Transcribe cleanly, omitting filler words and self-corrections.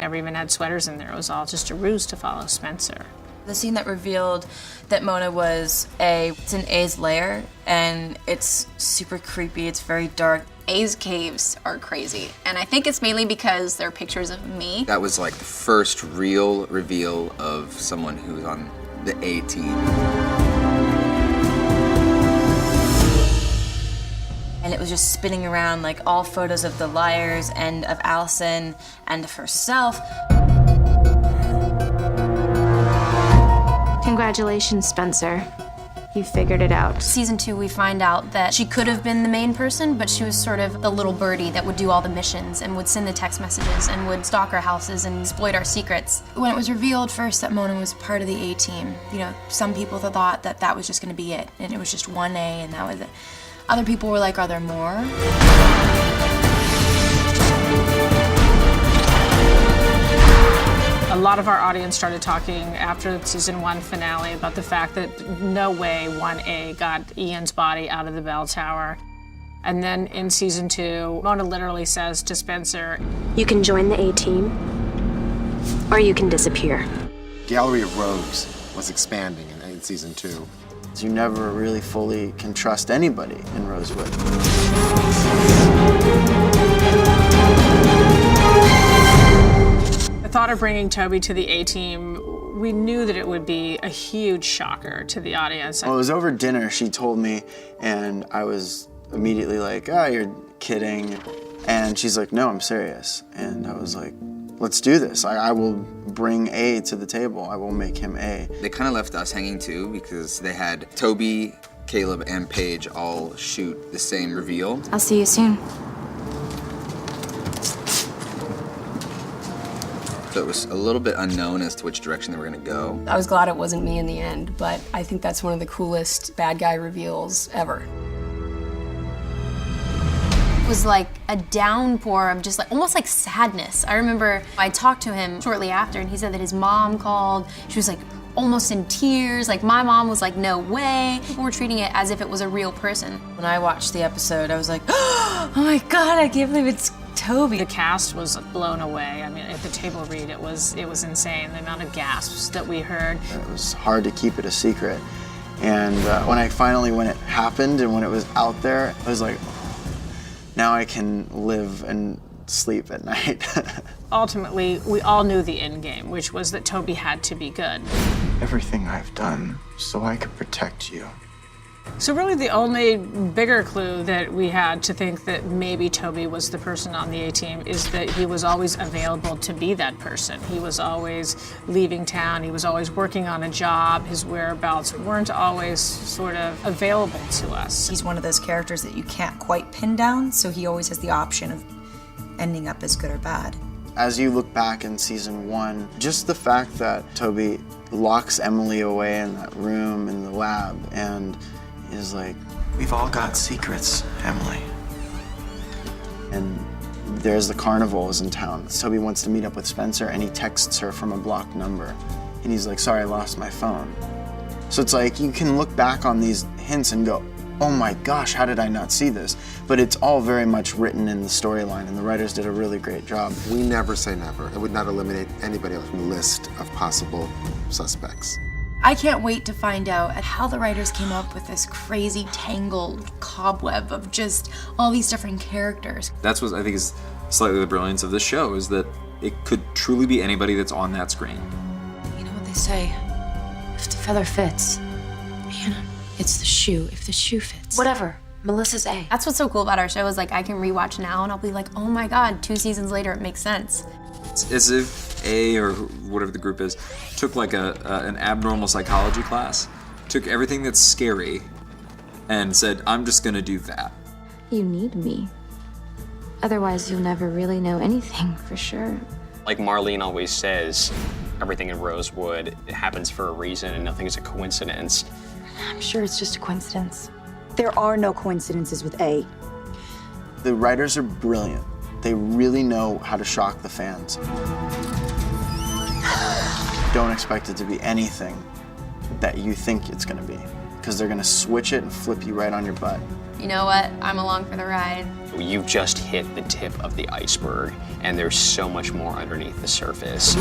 never even had sweaters in there. It was all just a ruse to follow Spencer. The scene that revealed that Mona was A, it's in A's lair, and it's super creepy, it's very dark. A's caves are crazy, and I think it's mainly because they're pictures of me. That was like the first real reveal of someone who was on the A team. And it was just spinning around like all photos of the liars and of Allison and of herself. Congratulations, Spencer. You figured it out. Season 2, we find out that she could have been the main person, but she was sort of the little birdie that would do all the missions and would send the text messages and would stalk our houses and exploit our secrets. When it was revealed first that Mona was part of the A team, you know, some people thought that that was just going to be it, and it was just one A, and that was it. Other people were like, are there more? A lot of our audience started talking after the season 1 finale about the fact that no way 1A got Ian's body out of the bell tower. And then in season 2, Mona literally says to Spencer, You can join the A team, or you can disappear. Gallery of Rogues was expanding in season 2. You never really fully can trust anybody in Rosewood. The thought of bringing Toby to the A-team, we knew that it would be a huge shocker to the audience. Well, it was over dinner, she told me, and I was immediately like, oh, you're kidding. And she's like, no, I'm serious. And I was like, let's do this. I will bring A to the table. I will make him A. They kind of left us hanging too because they had Toby, Caleb, and Paige all shoot the same reveal. I'll see you soon. So it was a little bit unknown as to which direction they were going to go. I was glad it wasn't me in the end, but I think that's one of the coolest bad guy reveals ever. It was like a downpour of just like, almost like sadness. I remember I talked to him shortly after and he said that his mom called. She was like almost in tears. Like my mom was like, no way. People were treating it as if it was a real person. When I watched the episode, I was like, oh my God, I can't believe it's Toby. The cast was blown away. I mean, at the table read, it was insane, the amount of gasps that we heard. It was hard to keep it a secret. And when it happened and when it was out there, I was like, now I can live and sleep at night. Ultimately, we all knew the end game, which was that Toby had to be good. Everything I've done so I could protect you. So really the only bigger clue that we had to think that maybe Toby was the person on the A-team is that he was always available to be that person. He was always leaving town, he was always working on a job, his whereabouts weren't always sort of available to us. He's one of those characters that you can't quite pin down, so he always has the option of ending up as good or bad. As you look back in season 1, just the fact that Toby locks Emily away in that room in the lab and is like, We've all got secrets, Emily. And there's the carnivals in town. Toby wants to meet up with Spencer and he texts her from a blocked number. And he's like, sorry, I lost my phone. So it's like, you can look back on these hints and go, oh my gosh, how did I not see this? But it's all very much written in the storyline and the writers did a really great job. We never say never. I would not eliminate anybody else from the list of possible suspects. I can't wait to find out how the writers came up with this crazy tangled cobweb of just all these different characters. That's what I think is slightly the brilliance of this show, is that it could truly be anybody that's on that screen. You know what they say, if the feather fits, Hannah, it's the shoe, if the shoe fits. Whatever. Melissa's A. That's what's so cool about our show is like I can rewatch now and I'll be like, oh my God, 2 seasons later it makes sense. It's as if A, or whatever the group is, took like an abnormal psychology class, took everything that's scary and said, I'm just gonna do that. You need me. Otherwise, you'll never really know anything for sure. Like Marlene always says, everything in Rosewood, it happens for a reason and nothing is a coincidence. I'm sure it's just a coincidence. There are no coincidences with A. The writers are brilliant. They really know how to shock the fans. Don't expect it to be anything that you think it's gonna be, because they're gonna switch it and flip you right on your butt. You know what? I'm along for the ride. You've just hit the tip of the iceberg, and there's so much more underneath the surface.